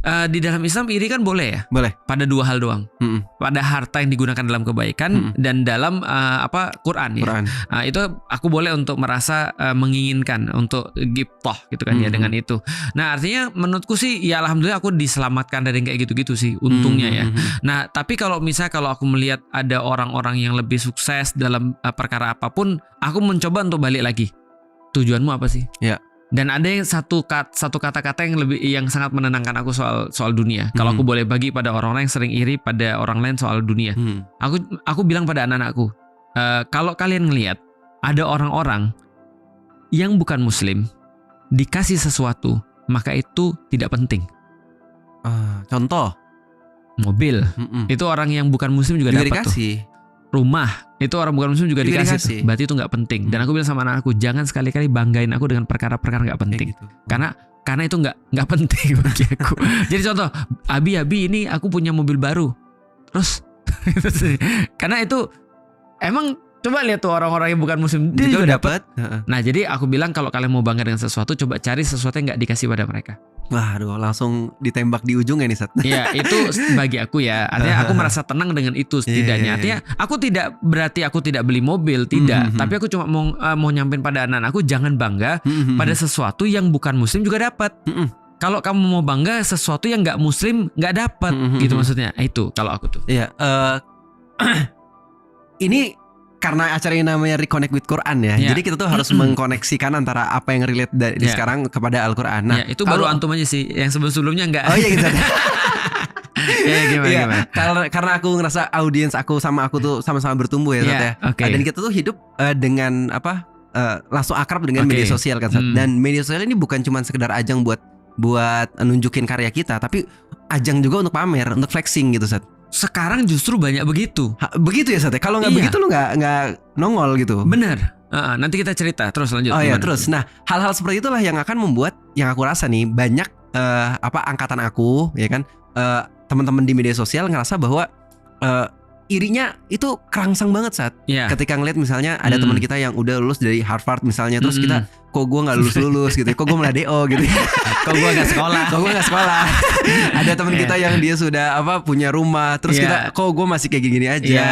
Di dalam Islam iri kan boleh ya? Boleh. Pada 2 hal doang. Pada harta yang digunakan dalam kebaikan dan dalam Quran ya. Quran. Itu aku boleh untuk merasa menginginkan untuk ghibthah gitu kan ya dengan itu. Nah, artinya menurutku sih ya alhamdulillah aku diselamatkan dari kayak gitu-gitu sih untungnya ya. Nah, tapi kalau aku melihat ada orang-orang yang lebih sukses dalam perkara apapun, aku mencoba untuk balik lagi. Tujuanmu apa sih? Ya. Dan ada yang satu kata-kata yang sangat menenangkan aku soal dunia. Kalau aku boleh bagi pada orang-orang yang sering iri pada orang lain soal dunia. Aku bilang pada anak-anakku, kalau kalian ngelihat ada orang-orang yang bukan muslim dikasih sesuatu, maka itu tidak penting. Contoh mobil, itu orang yang bukan muslim juga dapat tuh. Rumah, itu orang bukan muslim juga dikasih. Berarti itu nggak penting. Dan aku bilang sama anakku, jangan sekali-kali banggain aku dengan perkara-perkara nggak penting. Gitu. Karena itu nggak penting bagi aku. Jadi contoh, Abi ini aku punya mobil baru. Terus, karena itu emang coba lihat tuh orang-orang yang bukan muslim dia juga dapat. Nah jadi aku bilang kalau kalian mau bangga dengan sesuatu, coba cari sesuatu yang nggak dikasih pada mereka. Wah, aduh, langsung ditembak di ujungnya nih, Sat. Iya, itu bagi aku ya. Artinya aku merasa tenang dengan itu setidaknya. Artinya aku tidak berarti aku tidak beli mobil, tidak. Tapi aku cuma mau nyampein pada anak-anakku, jangan bangga pada sesuatu yang bukan muslim juga dapat. Kalau kamu mau bangga sesuatu yang nggak muslim nggak dapat, gitu maksudnya. Itu kalau aku tuh. Iya. Ini karena acara ini namanya Reconnect with Quran ya. Jadi kita tuh harus mengkoneksikan antara apa yang relate dari sekarang kepada Al-Quran. Nah, itu baru antum aja sih. Yang sebelumnya enggak. Oh iya gitu. Gimana? Karena aku ngerasa audiens aku sama aku tuh sama-sama bertumbuh ya, Sat ya. Dan kita tuh hidup dengan langsung akrab dengan media sosial kan, Sat. Dan media sosial ini bukan cuma sekedar ajang buat nunjukin karya kita, tapi ajang juga untuk pamer, untuk flexing gitu, Sat. Sekarang justru banyak begitu. Begitu ya, Sat. Kalau nggak begitu lu nggak nongol gitu. Bener. Nanti kita cerita terus lanjut. Oh iya, terus. Nah, hal-hal seperti itulah yang akan membuat, yang aku rasa nih banyak angkatan aku ya kan, teman-teman di media sosial ngerasa bahwa irinya itu kerangsang banget, Sat. Ketika ngeliat misalnya ada teman kita yang udah lulus dari Harvard misalnya, terus kita kok gue nggak lulus gitu, kok gue malah DO gitu, kok gue nggak sekolah, ada teman kita yang dia sudah punya rumah, terus kita kok gue masih kayak gini aja,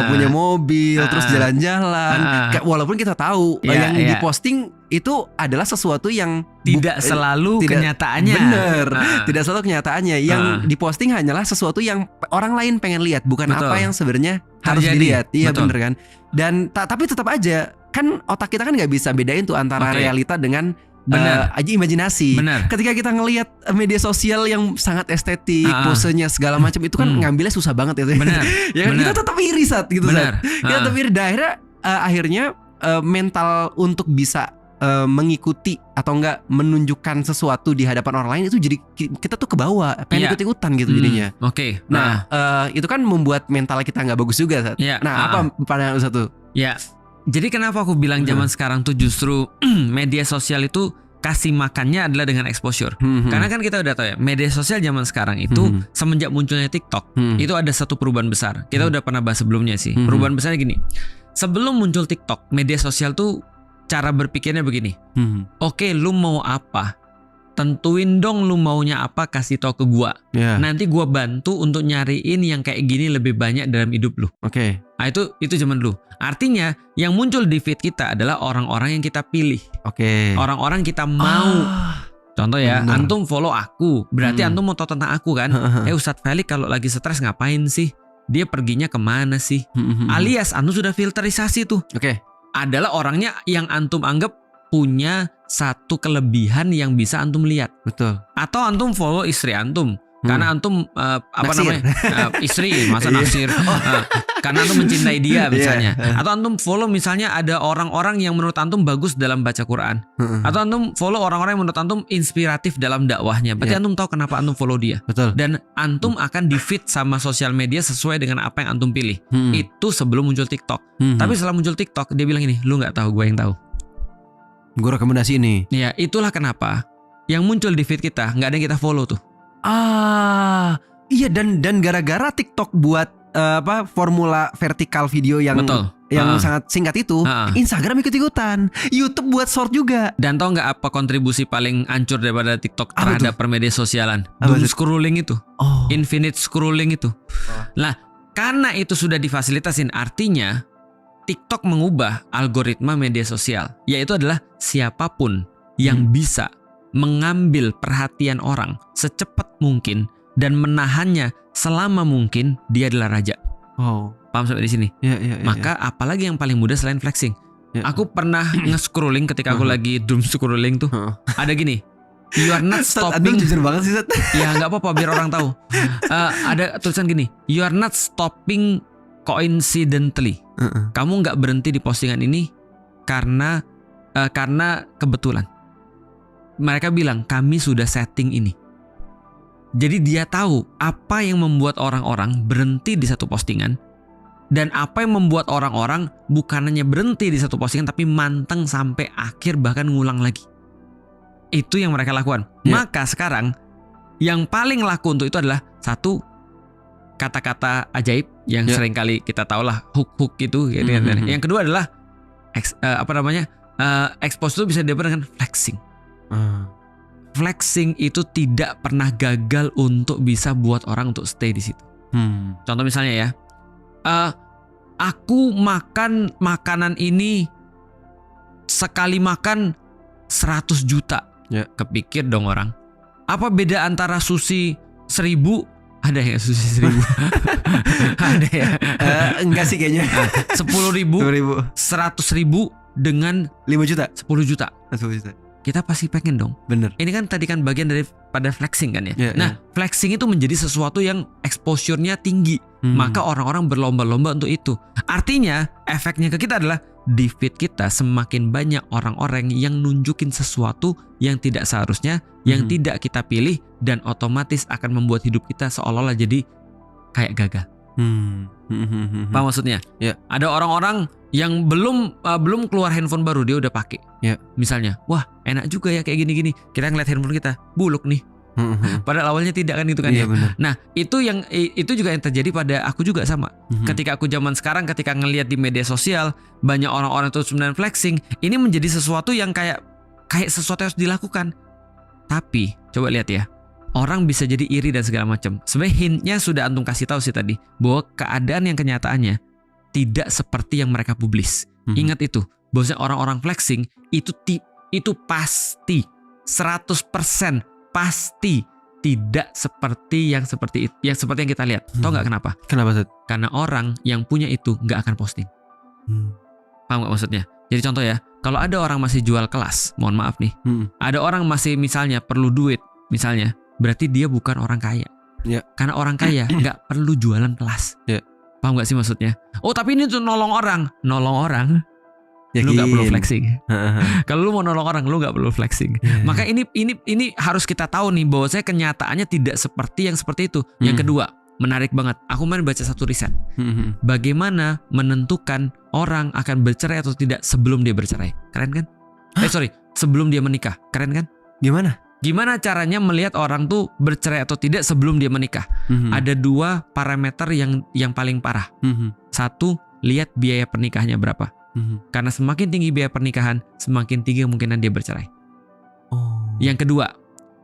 punya mobil, terus jalan-jalan, walaupun kita tahu yang diposting itu adalah sesuatu yang tidak selalu kenyataannya. Bener, tidak selalu kenyataannya. Yang diposting hanyalah sesuatu yang orang lain pengen lihat, bukan apa yang sebenarnya harus dilihat. Iya bener kan. Dan tapi tetap aja kan otak kita kan nggak bisa bedain tuh antara realita dengan aja imajinasi. Ketika kita ngelihat media sosial yang sangat estetik, posenya segala macam, itu kan ngambilnya susah banget itu. Ya kan? Kita tetap iri, Sat, gitu. Kita tetap iri. Akhirnya mental untuk bisa mengikuti atau enggak menunjukkan sesuatu di hadapan orang lain itu jadi kita tuh kebawa pengen ikut-ikutan gitu jadinya. Nah, itu kan membuat mental kita nggak bagus juga, Sat. Nah, apa pandangan lu satu? Jadi kenapa aku bilang zaman sekarang tuh justru media sosial itu kasih makannya adalah dengan exposure. Karena kan kita udah tahu ya, media sosial zaman sekarang itu semenjak munculnya TikTok itu ada satu perubahan besar. Kita udah pernah bahas sebelumnya sih. Perubahan besarnya gini. Sebelum muncul TikTok, media sosial tuh cara berpikirnya begini. Oke, lu mau apa? Tentuin dong lu maunya apa, kasih tau ke gua. Nanti gua bantu untuk nyariin yang kayak gini lebih banyak dalam hidup lu. Nah, itu zaman dulu. Artinya yang muncul di feed kita adalah orang-orang yang kita pilih. Orang-orang kita mau. Contoh ya, antum follow aku, berarti antum mau tahu tentang aku kan? Ustadz Felix kalau lagi stres ngapain sih? Dia perginya kemana sih? Alias antum sudah filterisasi tuh. Adalah orangnya yang antum anggap punya satu kelebihan yang bisa antum lihat. Atau antum follow istri antum karena antum istri masa naksir, karena antum mencintai dia misalnya. Atau antum follow misalnya ada orang-orang yang menurut antum bagus dalam baca Quran. Atau antum follow orang-orang yang menurut antum inspiratif dalam dakwahnya. Berarti antum tahu kenapa antum follow dia. Dan antum akan di-feed sama sosial media sesuai dengan apa yang antum pilih. Itu sebelum muncul TikTok. Tapi setelah muncul TikTok dia bilang ini, lu nggak tahu, gue yang tahu. Gue rekomendasi ini. Ya, itulah kenapa yang muncul di feed kita nggak ada yang kita follow tuh. Iya, dan gara-gara TikTok buat formula vertikal video yang yang sangat singkat itu, Instagram ikut-ikutan, YouTube buat short juga. Dan tau nggak apa kontribusi paling hancur daripada TikTok terhadap permedia sosialan? Doom scrolling itu, infinite scrolling itu. Nah, karena itu sudah difasilitasin, artinya TikTok mengubah algoritma media sosial, yaitu adalah siapapun yang bisa mengambil perhatian orang secepat mungkin dan menahannya selama mungkin, dia adalah raja. Paham sampai di sini? Maka apalagi yang paling mudah selain flexing? Aku pernah nge-scrolling ketika aku lagi doom scrolling tuh. Ada gini, you are not stopping. Jujur banget sih, Sat. Ya nggak apa-apa biar orang tahu. Ada tulisan gini, you are not stopping coincidentally. Kamu nggak berhenti di postingan ini karena kebetulan. Mereka bilang kami sudah setting ini. Jadi dia tahu apa yang membuat orang-orang berhenti di satu postingan dan apa yang membuat orang-orang bukan hanya berhenti di satu postingan tapi manteng sampai akhir bahkan ngulang lagi. Itu yang mereka lakukan. Maka sekarang yang paling laku untuk itu adalah satu, kata-kata ajaib yang seringkali kita tahu lah, hook gitu. Yang kedua adalah expose itu bisa didapat dengan flexing. Flexing itu tidak pernah gagal untuk bisa buat orang untuk stay di situ. Contoh misalnya ya, aku makan makanan ini sekali makan 100 juta. Kepikir dong orang, apa beda antara sushi 1000? Ada ya sushi 1000? Ada ya? Enggak sih kayaknya. 10.000, 100.000 dengan 5 juta, 10 juta. 10 juta. Kita pasti pengen dong. Bener. Ini kan tadi kan bagian daripada flexing kan ya. Flexing itu menjadi sesuatu yang exposure-nya tinggi. Maka orang-orang berlomba-lomba untuk itu. Artinya efeknya ke kita adalah di feed kita semakin banyak orang-orang yang nunjukin sesuatu yang tidak seharusnya, yang tidak kita pilih, dan otomatis akan membuat hidup kita seolah-olah jadi kayak gagal. Apa maksudnya? Ada orang-orang yang belum keluar handphone baru dia udah pakai. Misalnya, wah enak juga ya kayak gini-gini. Kita ngeliat handphone kita, buluk nih. Padahal awalnya tidak kan itu kan ya. Bener. Nah itu juga yang terjadi pada aku juga sama. Ketika aku zaman sekarang, ketika ngelihat di media sosial banyak orang-orang terus sebenarnya flexing, ini menjadi sesuatu yang kayak sesuatu yang harus dilakukan. Tapi coba lihat ya, orang bisa jadi iri dan segala macam. Sebenarnya hintnya sudah antum kasih tahu sih tadi, bahwa keadaan yang kenyataannya tidak seperti yang mereka publis. Ingat itu, bahwasanya orang-orang flexing itu pasti 100% pasti tidak seperti yang yang kita lihat. Tahu nggak kenapa? Kenapa, Sat? Karena orang yang punya itu nggak akan posting. Paham nggak maksudnya? Jadi contoh ya, kalau ada orang masih jual kelas, mohon maaf nih, ada orang masih misalnya perlu duit, misalnya, berarti dia bukan orang kaya. Karena orang kaya nggak perlu jualan kelas. Paham nggak sih maksudnya? Oh tapi ini tuh nolong orang. Lu nggak perlu flexing. Kalau lu mau nolong orang, lu nggak perlu flexing. Maka ini harus kita tahu nih, bahwa saya kenyataannya tidak seperti yang seperti itu. Yang kedua, menarik banget. Aku main baca satu riset. Bagaimana menentukan orang akan bercerai atau tidak sebelum dia bercerai? Keren kan? Sebelum dia menikah. Keren kan? Gimana caranya melihat orang tuh bercerai atau tidak sebelum dia menikah? Ada 2 parameter yang paling parah. Satu, lihat biaya pernikahannya berapa. Karena semakin tinggi biaya pernikahan, semakin tinggi kemungkinan dia bercerai. Yang kedua,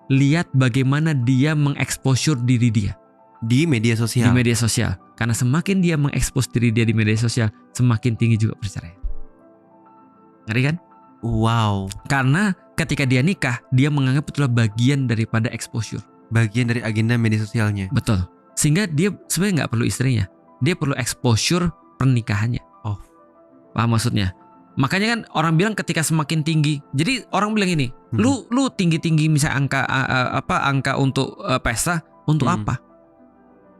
lihat bagaimana dia mengeksposur diri dia di media sosial. Karena semakin dia mengekspos diri dia di media sosial, semakin tinggi juga bercerai. Ngeri kan? Wow. Karena ketika dia nikah, dia menganggap itulah bagian daripada exposure, bagian dari agenda media sosialnya. Betul. Sehingga dia sebenarnya nggak perlu istrinya, dia perlu exposure pernikahannya. Paham maksudnya? Makanya kan orang bilang ketika semakin tinggi, jadi orang bilang ini, lu tinggi misalnya angka untuk pesta, untuk apa?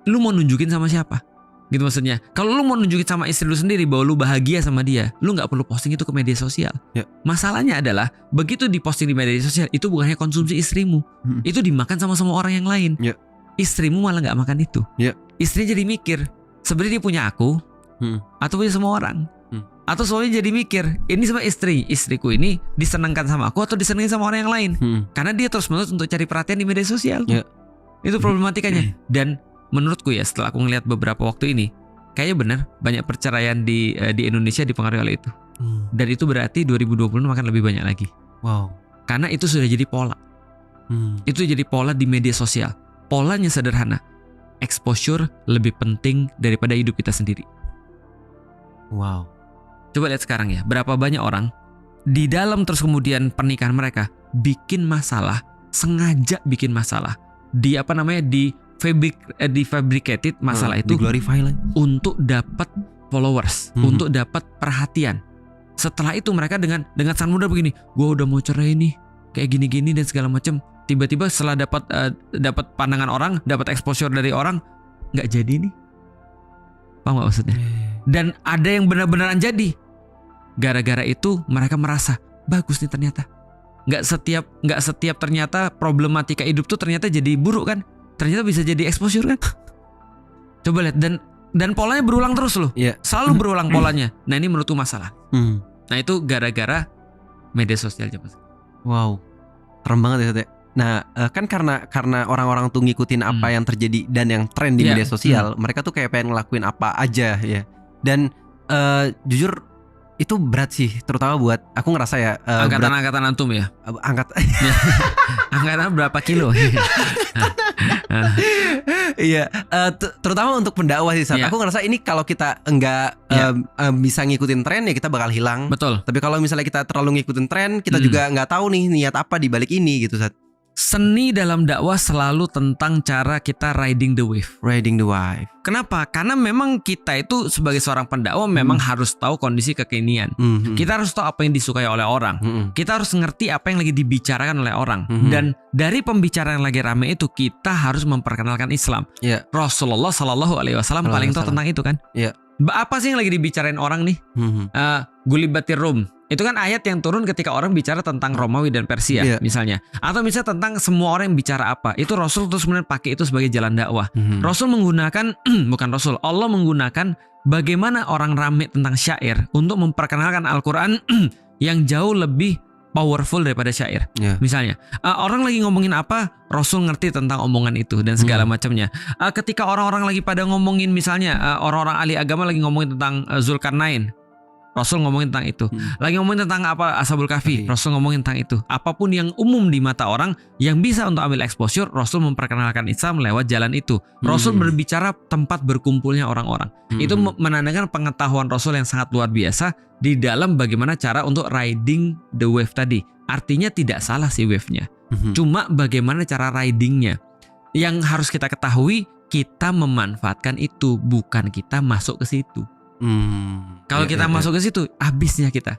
Lu mau nunjukin sama siapa? Gitu maksudnya. Kalau lu mau nunjukin sama istri lu sendiri bahwa lu bahagia sama dia, lu nggak perlu posting itu ke media sosial. Masalahnya adalah begitu diposting di media sosial, itu bukan hanya konsumsi istrimu, itu dimakan sama semua orang yang lain. Istrimu malah nggak makan itu. Istrinya jadi mikir, sebenarnya dia punya aku atau punya semua orang. Atau soalnya jadi mikir, ini sama istriku ini disenangkan sama aku atau disenangi sama orang yang lain. Karena dia terus-menerus untuk cari perhatian di media sosial. Itu problematikanya. Dan menurutku ya, setelah aku ngelihat beberapa waktu ini, kayaknya benar banyak perceraian di Indonesia dipengaruhi oleh itu. Dan itu berarti 2020 akan lebih banyak lagi. Wow. Karena itu sudah jadi pola. Itu jadi pola di media sosial. Polanya sederhana. Exposure lebih penting daripada hidup kita sendiri. Wow. Coba lihat sekarang ya, berapa banyak orang di dalam terus kemudian pernikahan mereka bikin masalah, sengaja bikin masalah. Di fabricated masalah itu glorify lagi untuk dapat followers, untuk dapat perhatian. Setelah itu mereka dengan sangat mudah begini, gue udah mau cerai nih, kayak gini-gini dan segala macam. Tiba-tiba setelah dapat pandangan orang, dapat exposure dari orang, nggak jadi nih. Paham gak maksudnya? Dan ada yang benar-benaran jadi. Gara-gara itu mereka merasa bagus nih ternyata. Nggak setiap ternyata problematika hidup tuh ternyata jadi buruk kan? Ternyata bisa jadi exposure kan? Coba lihat dan polanya berulang terus loh. Selalu berulang polanya. Nah ini menurutku masalah. Nah itu gara-gara media sosial zaman sekarang. Wow, serem banget ya Tete. Nah kan karena orang-orang tuh ngikutin apa yang terjadi dan yang tren di media sosial, mereka tuh kayak pengen ngelakuin apa aja ya. Dan jujur itu berat sih, terutama buat aku ngerasa ya angkatan antum ya. Angkatan berapa kilo? Iya, terutama untuk pendakwah sih saat aku ngerasa ini kalau kita enggak bisa ngikutin tren ya kita bakal hilang. Betul. Tapi kalau misalnya kita terlalu ngikutin tren, kita juga nggak tahu nih niat apa di balik ini gitu Sat. Seni dalam dakwah selalu tentang cara kita riding the wave. Riding the wave. Kenapa? Karena memang kita itu sebagai seorang pendakwah memang harus tahu kondisi kekinian. Kita harus tahu apa yang disukai oleh orang. Kita harus ngerti apa yang lagi dibicarakan oleh orang. Dan dari pembicaraan yang lagi rame itu kita harus memperkenalkan Islam. Rasulullah Shallallahu Alaihi Wasallam paling tahu tentang itu kan. Apa sih yang lagi dibicarain orang nih? Gulibatir Rum. Itu kan ayat yang turun ketika orang bicara tentang Romawi dan Persia misalnya. Atau misalnya tentang semua orang yang bicara apa. Itu Rasul terus kemudian pakai itu sebagai jalan dakwah. Rasul menggunakan, bukan Rasul, Allah menggunakan bagaimana orang rame tentang syair untuk memperkenalkan Al-Quran yang jauh lebih powerful daripada syair. Misalnya orang lagi ngomongin apa, Rasul ngerti tentang omongan itu dan segala macamnya. Ketika orang-orang lagi pada ngomongin misalnya orang-orang ahli agama lagi ngomongin tentang Zulkarnain, Rasul ngomongin tentang itu. Lagi ngomongin tentang apa, Ashabul Kahfi, Rasul ngomongin tentang itu. Apapun yang umum di mata orang yang bisa untuk ambil exposure, Rasul memperkenalkan Islam lewat jalan itu. Rasul berbicara tempat berkumpulnya orang-orang. Itu menandakan pengetahuan Rasul yang sangat luar biasa di dalam bagaimana cara untuk riding the wave tadi. Artinya tidak salah sih wave-nya. Cuma bagaimana cara ridingnya. Yang harus kita ketahui, kita memanfaatkan itu, bukan kita masuk ke situ. Kalau kita masuk ke situ, habisnya kita.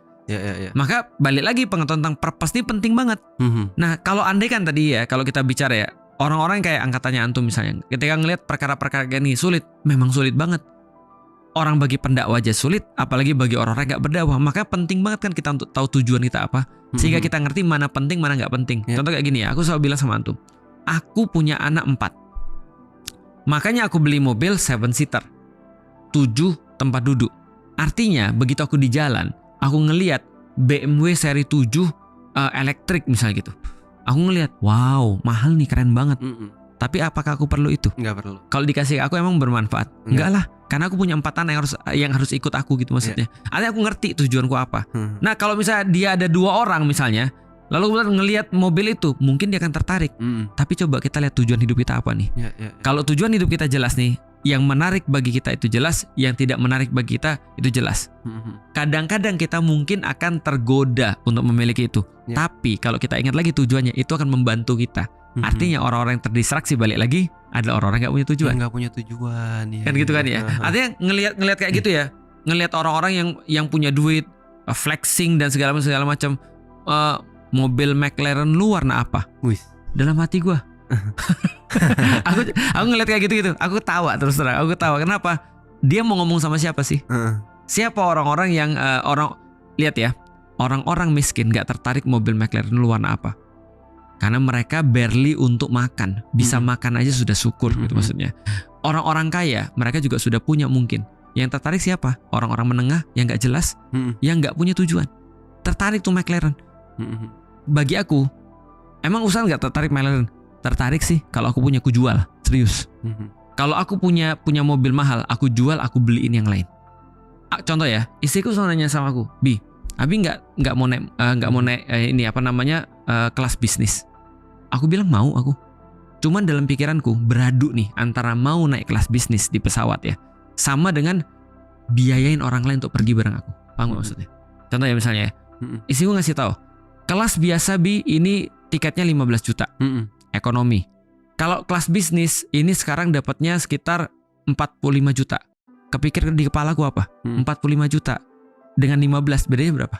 Maka balik lagi pengetahuan tentang purpose ini penting banget. Nah kalau andai kan tadi ya, kalau kita bicara ya, orang-orang kayak angkatannya antum misalnya, ketika ngelihat perkara-perkara kayak ini sulit, memang sulit banget. Orang bagi pendakwah aja sulit, apalagi bagi orang-orang yang gak berdakwah. Maka penting banget kan kita untuk tahu tujuan kita apa, sehingga kita ngerti mana penting, mana gak penting. Contoh kayak gini ya, aku selalu bilang sama antum, aku punya anak 4, makanya aku beli mobil 7-seater, 7 tempat duduk. Artinya begitu aku di jalan, aku ngelihat BMW seri 7 elektrik misalnya gitu, aku ngelihat, wow mahal nih, keren banget. Tapi apakah aku perlu itu? Nggak perlu. Kalau dikasih aku emang bermanfaat? Enggak lah, karena aku punya 4 anak yang harus ikut aku gitu maksudnya. Artinya aku ngerti tujuanku apa. Nah kalau misalnya dia ada 2 orang misalnya, lalu kemudian ngelihat mobil itu, mungkin dia akan tertarik. Tapi coba kita lihat tujuan hidup kita apa nih. Kalau tujuan hidup kita jelas nih, yang menarik bagi kita itu jelas, yang tidak menarik bagi kita itu jelas. Kadang-kadang kita mungkin akan tergoda untuk memiliki itu. Tapi kalau kita ingat lagi tujuannya, itu akan membantu kita. Artinya orang-orang yang terdistraksi, balik lagi, adalah orang-orang yang gak punya tujuan. Yang gak punya tujuan ya. Kan gitu kan ya. Artinya ngelihat kayak gitu ya, ngelihat orang-orang yang punya duit, flexing dan segala macam, mobil McLaren lu warna apa? Dalam hati gue aku ngeliat kayak gitu, aku tawa terus terang. Aku tawa, kenapa? Dia mau ngomong sama siapa sih? Siapa orang-orang yang lihat ya, orang-orang miskin gak tertarik mobil McLaren lu warna apa? Karena mereka barely untuk makan, bisa makan aja sudah syukur gitu maksudnya. Orang-orang kaya mereka juga sudah punya mungkin. Yang tertarik siapa? Orang-orang menengah yang gak jelas, yang gak punya tujuan. Tertarik tuh McLaren. Bagi aku, emang Ustaz gak tertarik McLaren? Tertarik sih, kalau aku punya aku jual, serius. Kalau aku punya mobil mahal, aku jual, aku beliin yang lain. Contoh ya, istriku selalu nanya sama aku, Bi, Abi nggak mau naik ini apa namanya kelas bisnis. Aku bilang mau aku. Cuman dalam pikiranku beradu nih antara mau naik kelas bisnis di pesawat ya, sama dengan biayain orang lain untuk pergi bareng aku. Paham gak maksudnya? Contoh ya misalnya ya, istriku ngasih tahu, kelas biasa Bi ini tiketnya 15 juta, ekonomi. Kalau kelas bisnis ini sekarang dapatnya sekitar 45 juta. Kepikir di kepala aku apa? 45 juta dengan 15 bedanya berapa?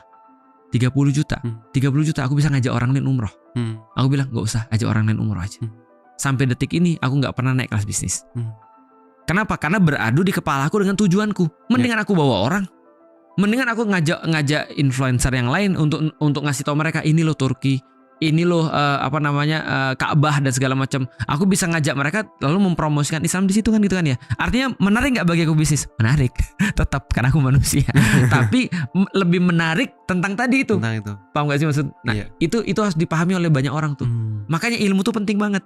30 juta. 30 juta aku bisa ngajak orang lain umroh. Aku bilang gak usah, ajak orang lain umroh aja. Sampai detik ini aku gak pernah naik kelas bisnis. Kenapa? Karena beradu di kepala aku dengan tujuanku. Mendingan aku bawa orang. Mendingan aku ngajak influencer yang lain untuk ngasih tahu mereka, ini loh Turki, ini loh Ka'bah dan segala macam. Aku bisa ngajak mereka lalu mempromosikan Islam di situ kan gitu kan ya. Artinya menarik nggak bagi aku bisnis? Menarik, tetap karena aku manusia. Tapi lebih menarik tentang tadi itu. Tentang itu. Paham gak sih maksud? Nah itu harus dipahami oleh banyak orang tuh. Makanya ilmu tuh penting banget.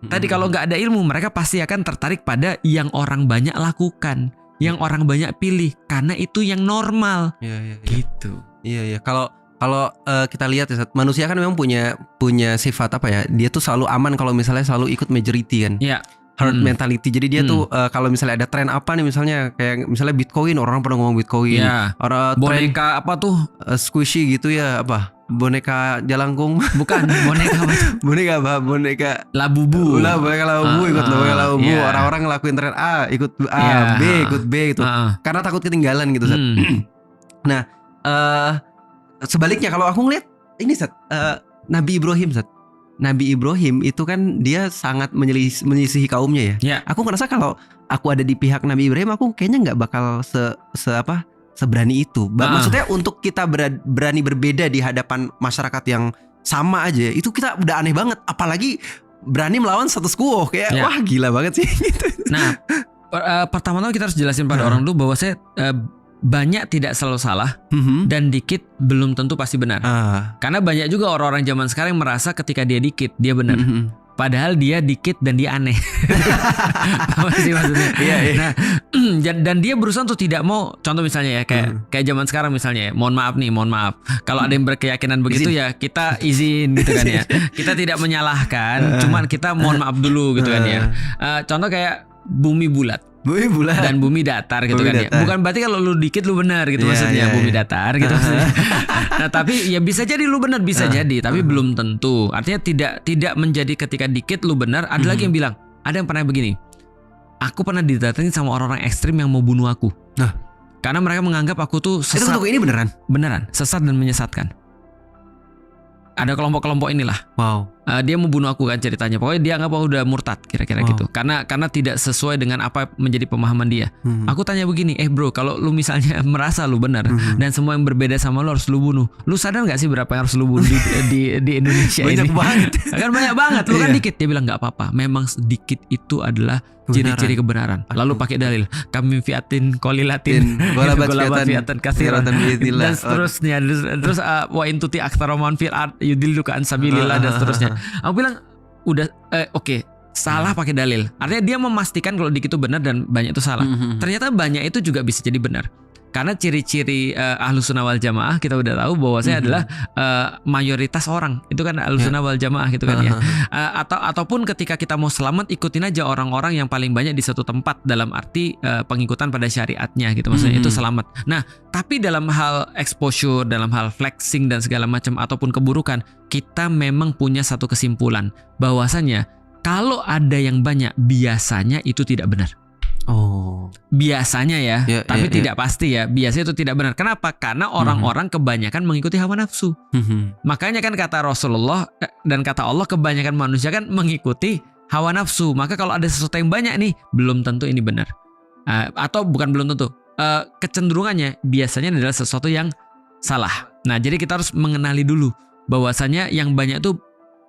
Tadi kalau nggak ada ilmu, mereka pasti akan tertarik pada yang orang banyak lakukan, yang orang banyak pilih, karena itu yang normal. Gitu. Iya. Kalau kita lihat ya, manusia kan memang punya sifat apa ya? Dia tuh selalu aman kalau misalnya selalu ikut majority kan. Iya. Herd mentality. Jadi dia tuh kalau misalnya ada tren apa nih, misalnya kayak misalnya Bitcoin, orang pada ngomong Bitcoin. Iya. Boneka apa tuh? Squishy gitu ya, apa? Boneka jalangkung. Bukan, boneka apa tuh? Boneka apa? Boneka Labubu. Boneka Labubu ikut boneka Labubu. Yeah. Orang-orang ngelakuin tren A ikut A, B ikut B gitu. Karena takut ketinggalan gitu, Sat. Nah, sebaliknya kalau aku ngeliat ini, Sat, Nabi Ibrahim, Sat. Nabi Ibrahim itu kan dia sangat menyelisihi kaumnya ya. Aku ngerasa kalau aku ada di pihak Nabi Ibrahim, aku kayaknya nggak bakal seberani itu. Maksudnya untuk kita berani berbeda di hadapan masyarakat yang sama aja, itu kita udah aneh banget. Apalagi berani melawan status quo, kayak wah gila banget sih. Nah, pertama-tama kita harus jelasin pada orang dulu bahwa saya banyak tidak selalu salah dan dikit belum tentu pasti benar. Karena banyak juga orang-orang zaman sekarang yang merasa ketika dia dikit dia benar. Padahal dia dikit dan dia aneh. Apa sih maksudnya? Nah, dan dia berusaha untuk tidak mau. Contoh misalnya ya kayak zaman sekarang misalnya ya, mohon maaf. Kalau ada yang berkeyakinan begitu ya kita izin gitu kan ya. Kita tidak menyalahkan, cuman kita mohon maaf dulu gitu kan ya. Contoh kayak bumi bulat dan bumi datar gitu kan ya. Bukan berarti kalau lu dikit lu benar gitu maksudnya, bumi datar gitu maksudnya. Nah, tapi ya bisa jadi lu benar, bisa jadi, tapi belum tentu. Artinya tidak menjadi ketika dikit lu benar. Ada lagi yang bilang, ada yang pernah begini. Aku pernah didatengin sama orang-orang ekstrim yang mau bunuh aku. Karena mereka menganggap aku tuh sesat. Itu ini beneran sesat dan menyesatkan. Ada kelompok-kelompok inilah. Wow. Dia mau bunuh aku kan ceritanya. Pokoknya dia anggap aku udah murtad kira-kira gitu. Karena tidak sesuai dengan apa menjadi pemahaman dia. Aku tanya begini, bro, kalau lu misalnya merasa lu benar dan semua yang berbeda sama lu harus lu bunuh, lu sadar nggak sih berapa yang harus lu bunuh di Indonesia banyak ini? Banget. Kan banyak banget. Lu kan dikit. Dia bilang nggak apa-apa. Memang sedikit itu adalah ciri-ciri kebenaran. Lalu pakai dalil kami fiatin qalilatin golabat fiatan katsiran dan seterusnya. Terus wa in tuti aktsara man fil ard yudilluka an sabilillah dan seterusnya. Aku bilang udah oke, salah pakai dalil. Artinya dia memastikan kalau dikit itu benar dan banyak itu salah. Ternyata banyak itu juga bisa jadi benar. Karena ciri-ciri Ahlus Sunnah wal Jamaah kita udah tahu bahwasanya adalah mayoritas orang itu kan Ahlus Sunnah wal Jamaah gitu kan ya. Ataupun ketika kita mau selamat, ikutin aja orang-orang yang paling banyak di satu tempat, dalam arti pengikutan pada syariatnya gitu, maksudnya itu selamat. Nah, tapi dalam hal exposure, dalam hal flexing dan segala macam ataupun keburukan, kita memang punya satu kesimpulan bahwasanya kalau ada yang banyak biasanya itu tidak benar. Biasanya ya, tapi tidak pasti ya. Biasanya itu tidak benar. Kenapa? Karena orang-orang kebanyakan mengikuti hawa nafsu. Makanya kan kata Rasulullah dan kata Allah, kebanyakan manusia kan mengikuti hawa nafsu. Maka kalau ada sesuatu yang banyak nih, belum tentu ini benar. Atau bukan belum tentu, kecenderungannya biasanya adalah sesuatu yang salah. Nah, jadi kita harus mengenali dulu bahwasanya yang banyak itu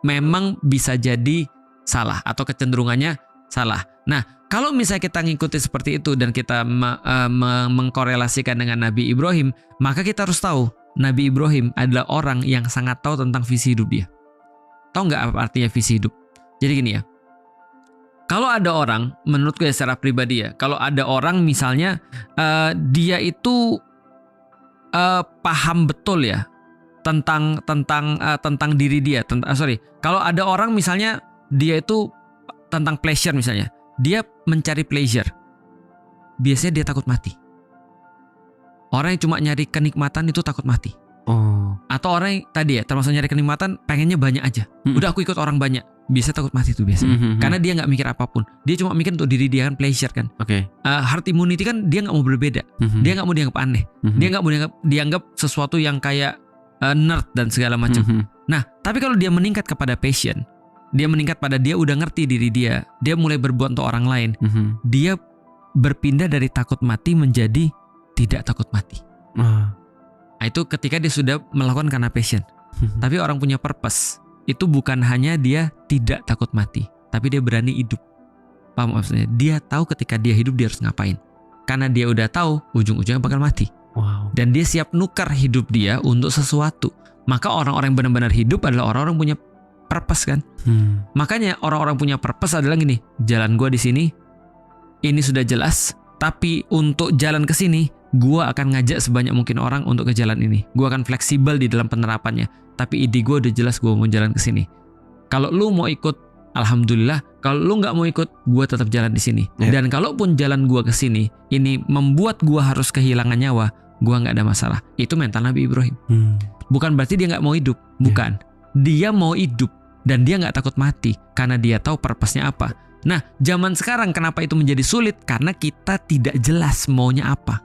memang bisa jadi salah atau kecenderungannya salah. Nah, kalau misalnya kita ngikuti seperti itu dan kita mengkorelasikan dengan Nabi Ibrahim, maka kita harus tahu Nabi Ibrahim adalah orang yang sangat tahu tentang visi hidup dia. Tahu nggak apa artinya visi hidup? Jadi gini ya, Kalau ada orang, menurutku ya secara pribadi ya, kalau ada orang misalnya dia itu paham betul ya tentang diri dia, kalau ada orang misalnya dia itu tentang pleasure misalnya, dia mencari pleasure, biasanya dia takut mati. Orang yang cuma nyari kenikmatan itu takut mati. Atau orang yang tadi ya termasuk nyari kenikmatan, pengennya banyak aja. Udah aku ikut orang banyak, biasa takut mati tuh biasanya. Karena dia nggak mikir apapun, dia cuma mikir untuk diri dia kan, pleasure kan. Herd immunity kan dia nggak mau berbeda, dia nggak mau dianggap aneh, dia nggak mau dianggap sesuatu yang kayak nerd dan segala macam. Nah, tapi kalau dia meningkat kepada passion, dia meningkat pada dia udah ngerti diri dia mulai berbuat untuk orang lain, dia berpindah dari takut mati menjadi tidak takut mati. Nah, itu ketika dia sudah melakukan karena passion. Tapi orang punya purpose, itu bukan hanya dia tidak takut mati, tapi dia berani hidup. Paham maksudnya? Dia tahu ketika dia hidup dia harus ngapain. Karena dia udah tahu ujung-ujungnya bakal mati. Dan dia siap nukar hidup dia untuk sesuatu. Maka orang-orang yang benar-benar hidup adalah orang-orang punya purpose kan. Makanya orang-orang punya purpose adalah gini, jalan gua di sini, ini sudah jelas. Tapi untuk jalan ke sini, gua akan ngajak sebanyak mungkin orang untuk ke jalan ini. Gua akan fleksibel di dalam penerapannya. Tapi ide gua udah jelas, gua mau jalan ke sini. Kalau lu mau ikut, alhamdulillah. Kalau lu nggak mau ikut, gua tetap jalan di sini. Dan kalaupun jalan gua ke sini, ini membuat gua harus kehilangan nyawa, gua nggak ada masalah. Itu mental Nabi Ibrahim. Bukan berarti dia nggak mau hidup, bukan. Dia mau hidup dan dia nggak takut mati karena dia tahu purpose-nya apa. Nah, zaman sekarang kenapa itu menjadi sulit? Karena kita tidak jelas maunya apa.